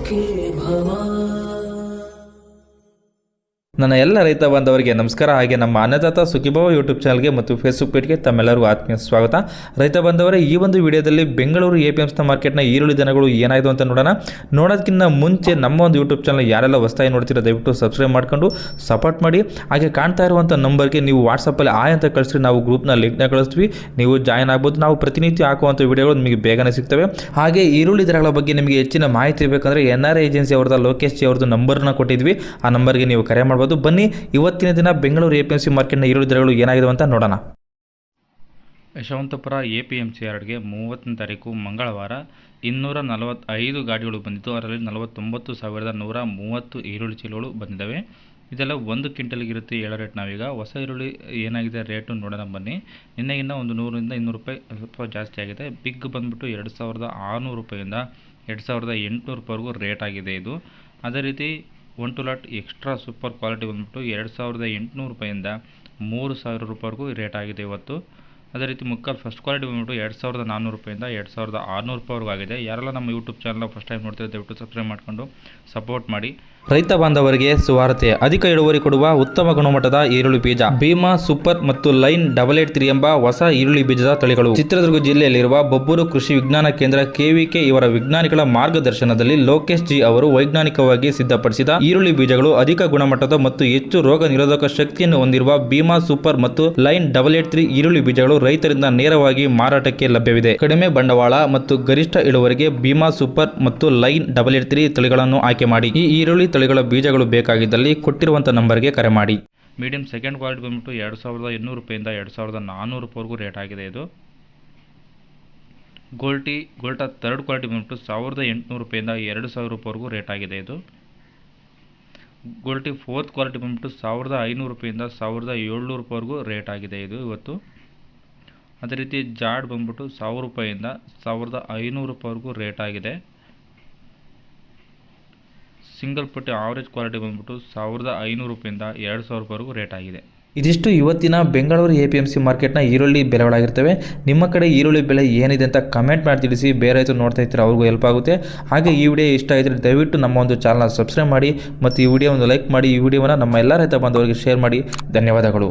के भवा। ನನ್ನ ಎಲ್ಲ ರೈತ ಬಾಂಧವರಿಗೆ ನಮಸ್ಕಾರ. ಹಾಗೆ ನಮ್ಮ ಅನ್ನದಾತ ಸುಖಿಭವ ಯೂಟ್ಯೂಬ್ ಚಾನಲ್ಗೆ ಮತ್ತು ಫೇಸ್ಬುಕ್ ಪೇಜ್ಗೆ ತಮ್ಮೆಲ್ಲರಿಗೂ ಆತ್ಮೀಯ ಸ್ವಾಗತ. ರೈತ ಬಾಂಧವರೇ, ಈ ಒಂದು ವಿಡಿಯೋದಲ್ಲಿ ಬೆಂಗಳೂರು APMC ಮಾರ್ಕೆಟ್ನ ಈರುಳ್ಳಿ ದನಗಳು ಏನಾಯಿತು ಅಂತ ನೋಡೋದಕ್ಕಿಂತ ಮುಂಚೆ ನಮ್ಮ ಒಂದು ಯೂಟ್ಯೂಬ್ ಚಾನಲ್ ಯಾರೆಲ್ಲ ಹೊಸದಾಗಿ ನೋಡ್ತೀರೋ ದಯವಿಟ್ಟು ಸಬ್ಸ್ಕ್ರೈಬ್ ಮಾಡ್ಕೊಂಡು ಸಪೋರ್ಟ್ ಮಾಡಿ. ಹಾಗೆ ಕಾಣ್ತಾ ಇರುವಂಥ ನಂಬರ್ಗೆ ನೀವು ವಾಟ್ಸಪ್ಪಲ್ಲಿ ಅಂತ ಕಳಿಸ್ರಿ, ನಾವು ಗ್ರೂಪ್ನ ಲಿಂಕ್ನ ಕಳಿಸ್ತೀವಿ, ನೀವು ಜಾಯ್ನ್ ಆಗ್ಬೋದು. ನಾವು ಪ್ರತಿನಿತ್ಯ ಹಾಕುವಂಥ ವಿಡಿಯೋಗಳು ನಿಮಗೆ ಬೇಗನೆ ಸಿಗ್ತವೆ. ಹಾಗೆ ಈರುಳ್ಳಿ ದರಗಳ ಬಗ್ಗೆ ನಿಮಗೆ ಹೆಚ್ಚಿನ ಮಾಹಿತಿ ಬೇಕಂದರೆ NRI ಏಜೆನ್ಸಿ ಅವ್ರದ್ದು ಲೋಕೇಶ್ ಜಿ ಅವ್ರದ್ದು ನಂಬರ್ನ ಕೊಟ್ಟಿದ್ವಿ, ಆ ನಂಬರ್ಗೆ ನೀವು ಕರೆ ಮಾಡ್ಬೋದು. ಬನ್ನಿ ಇವತ್ತಿನ ದಿನ ಬೆಂಗಳೂರು APMC ಮಾರ್ಕೆಟ್ನ ಈರುಳ್ಳಿ ದರಗಳು ಏನಾಗಿದೆ ಅಂತ ನೋಡೋಣ. ಯಶವಂತಪುರ APMC ಯಾರ್ಡ್ಗೆ 30ನೇ ತಾರೀಕು ಮಂಗಳವಾರ 245 ಗಾಡಿಗಳು ಬಂದಿದ್ದು, ಅದರಲ್ಲಿ 49,130 ಈರುಳ್ಳಿ ಚೀಲಗಳು ಬಂದಿದ್ದಾವೆ. ಇದೆಲ್ಲ 1 ಕ್ವಿಂಟಲ್ಗಿರುತ್ತೆ ಹೇಳೋ ರೇಟ್. ನಾವೀಗ ಹೊಸ ಈರುಳ್ಳಿ ಏನಾಗಿದೆ ರೇಟು ನೋಡೋಣ ಬನ್ನಿ. ನಿನ್ನೆಗಿಂತ ಒಂದು 100ರಿಂದ 200 ರೂಪಾಯಿ ಸ್ವಲ್ಪ ಜಾಸ್ತಿ ಆಗಿದೆ. ಬಿಗ್ ಬಂದುಬಿಟ್ಟು 2,600 ರೂಪಾಯಿಂದ 2,800 ರೂಪಾಯಿವರೆಗೂ ರೇಟ್ ಆಗಿದೆ ಇದು. ಅದೇ ರೀತಿ 1 ಲಾಟ್ ಎಕ್ಸ್ಟ್ರಾ ಸೂಪರ್ ಕ್ವಾಲಿಟಿ ಬಂದುಬಿಟ್ಟು 2,800 ರೂಪಾಯಿಂದ 3,000 ರೂಪಾಯಿವರೆಗೂ ರೇಟ್ ಆಗಿದೆ ಇವತ್ತು. ಅದೇ ರೀತಿ ಮುಕ್ಕಾಲು ಫಸ್ಟ್ ಕ್ವಾಲಿಟಿ ಬಂದುಬಿಟ್ಟು 2,400 ರೂಪಾಯಿಂದ 2,600 ರೂಪಾಯಿವರೆಗೂ ಆಗಿದೆ. ಯಾರೆಲ್ಲ ನಮ್ಮ ಯೂಟ್ಯೂಬ್ ಚಾನಲ್ನ ಫಸ್ಟ್ ಟೈಮ್ ನೋಡ್ತೀವಿ ದಯವಿಟ್ಟು ಸಬ್ಸ್ಕ್ರೈಬ್ ಮಾಡಿಕೊಂಡು ಸಪೋರ್ಟ್ ಮಾಡಿ. ರೈತ ಬಾಂಧವರಿಗೆ ಸುವಾರ್ತೆ. ಅಧಿಕ ಇಳುವರಿ ಕೊಡುವ ಉತ್ತಮ ಗುಣಮಟ್ಟದ ಈರುಳ್ಳಿ ಬೀಜ ಭೀಮಾ ಸೂಪರ್ ಮತ್ತು ಲೈನ್ 883 ಎಂಬ ಹೊಸ ಈರುಳ್ಳಿ ಬೀಜದ ತಳಿಗಳು ಚಿತ್ರದುರ್ಗ ಜಿಲ್ಲೆಯಲ್ಲಿರುವ ಬೊಬ್ಬೂರು ಕೃಷಿ ವಿಜ್ಞಾನ ಕೇಂದ್ರ KVK ಇವರ ವಿಜ್ಞಾನಿಗಳ ಮಾರ್ಗದರ್ಶನದಲ್ಲಿ ಲೋಕೇಶ್ ಜಿ ಅವರು ವೈಜ್ಞಾನಿಕವಾಗಿ ಸಿದ್ಧಪಡಿಸಿದ ಈರುಳ್ಳಿ ಬೀಜಗಳು ಅಧಿಕ ಗುಣಮಟ್ಟದ ಮತ್ತು ಹೆಚ್ಚು ರೋಗ ನಿರೋಧಕ ಶಕ್ತಿಯನ್ನು ಹೊಂದಿರುವ ಭೀಮಾ ಸೂಪರ್ ಮತ್ತು ಲೈನ್ 883 ಈರುಳ್ಳಿ ಬೀಜಗಳು ರೈತರಿಂದ ನೇರವಾಗಿ ಮಾರಾಟಕ್ಕೆ ಲಭ್ಯವಿದೆ. ಕಡಿಮೆ ಬಂಡವಾಳ ಮತ್ತು ಗರಿಷ್ಠ ಇಳುವರಿಗೆ ಭೀಮಾ ಸೂಪರ್ ಮತ್ತು ಲೈನ್ 883 ತಳಿಗಳನ್ನು ಆಯ್ಕೆ ಮಾಡಿ. ಈ ಈರುಳ್ಳಿ ತಳಿಗಳ ಬೀಜಗಳು ಬೇಕಾಗಿದ್ದಲ್ಲಿ ಕೊಟ್ಟಿರುವಂಥ ನಂಬರ್ಗೆ ಕರೆ ಮಾಡಿ. ಮೀಡಿಯಂ ಸೆಕೆಂಡ್ ಕ್ವಾಲಿಟಿ ಬಂದುಬಿಟ್ಟು 2,800 ರೂಪಾಯಿಂದ 2,400 ರೂಪಾಯಿವರೆಗೂ ರೇಟ್ ಆಗಿದೆ ಇದು. ಗೋಲ್ಟಾ ಥರ್ಡ್ ಕ್ವಾಲಿಟಿ ಬಂದುಬಿಟ್ಟು 1,800 ರೂಪಾಯಿಂದ 2,000 ರೂಪಾಯಿವರೆಗೂ ರೇಟ್ ಆಗಿದೆ ಇದು. ಗೋಲ್ಟಿ ಫೋರ್ತ್ ಕ್ವಾಲಿಟಿ ಬಂದುಬಿಟ್ಟು 1,500 ರೂಪಾಯಿಂದ 1,700 ರೂಪಾಯಿವರೆಗೂ ರೇಟ್ ಆಗಿದೆ ಇದು ಇವತ್ತು. ಅದೇ ರೀತಿ ಜಾಡ್ ಬಂದುಬಿಟ್ಟು 1,000 ರೂಪಾಯಿಂದ 1,500 ರೂಪಾಯಿವರೆಗೂ ರೇಟ್ ಆಗಿದೆ. ಸಿಂಗಲ್ ಪಟ್ಟಿ ಆವರೇಜ್ ಕ್ವಾಲಿಟಿ ಬಂದುಬಿಟ್ಟು 1,500 ರೂಪಾಯಿಂದ 2,000 ರೂಪಾಯಿವರೆಗೂ ರೇಟ್ ಆಗಿದೆ. ಇದಿಷ್ಟು ಇವತ್ತಿನ ಬೆಂಗಳೂರು APMC ಮಾರ್ಕೆಟ್ನ ಈರುಳ್ಳಿ ಬೆಲೆಗಳಾಗಿರ್ತವೆ. ನಿಮ್ಮ ಕಡೆ ಈರುಳ್ಳಿ ಬೆಲೆ ಏನಿದೆ ಅಂತ ಕಮೆಂಟ್ ಮಾಡಿ ತಿಳಿಸಿ. ಬೇರೆ ರೈತರು ನೋಡ್ತಾ ಇರ್ತಾರೆ, ಅವ್ರಿಗೂ ಹೆಲ್ಪ್ ಆಗುತ್ತೆ. ಹಾಗೆ ಈ ವಿಡಿಯೋ ಇಷ್ಟ ಆಗಿದ್ರೆ ದಯವಿಟ್ಟು ನಮ್ಮ ಒಂದು ಚಾನಲ್ನ ಸಬ್ಸ್ಕ್ರೈಬ್ ಮಾಡಿ ಮತ್ತು ಈ ವಿಡಿಯೋ ಒಂದು ಲೈಕ್ ಮಾಡಿ. ಈ ವಿಡಿಯೋವನ್ನು ನಮ್ಮ ಎಲ್ಲ ರೈತ ಬಾಂಧವರಿಗೆ ಶೇರ್ ಮಾಡಿ. ಧನ್ಯವಾದಗಳು.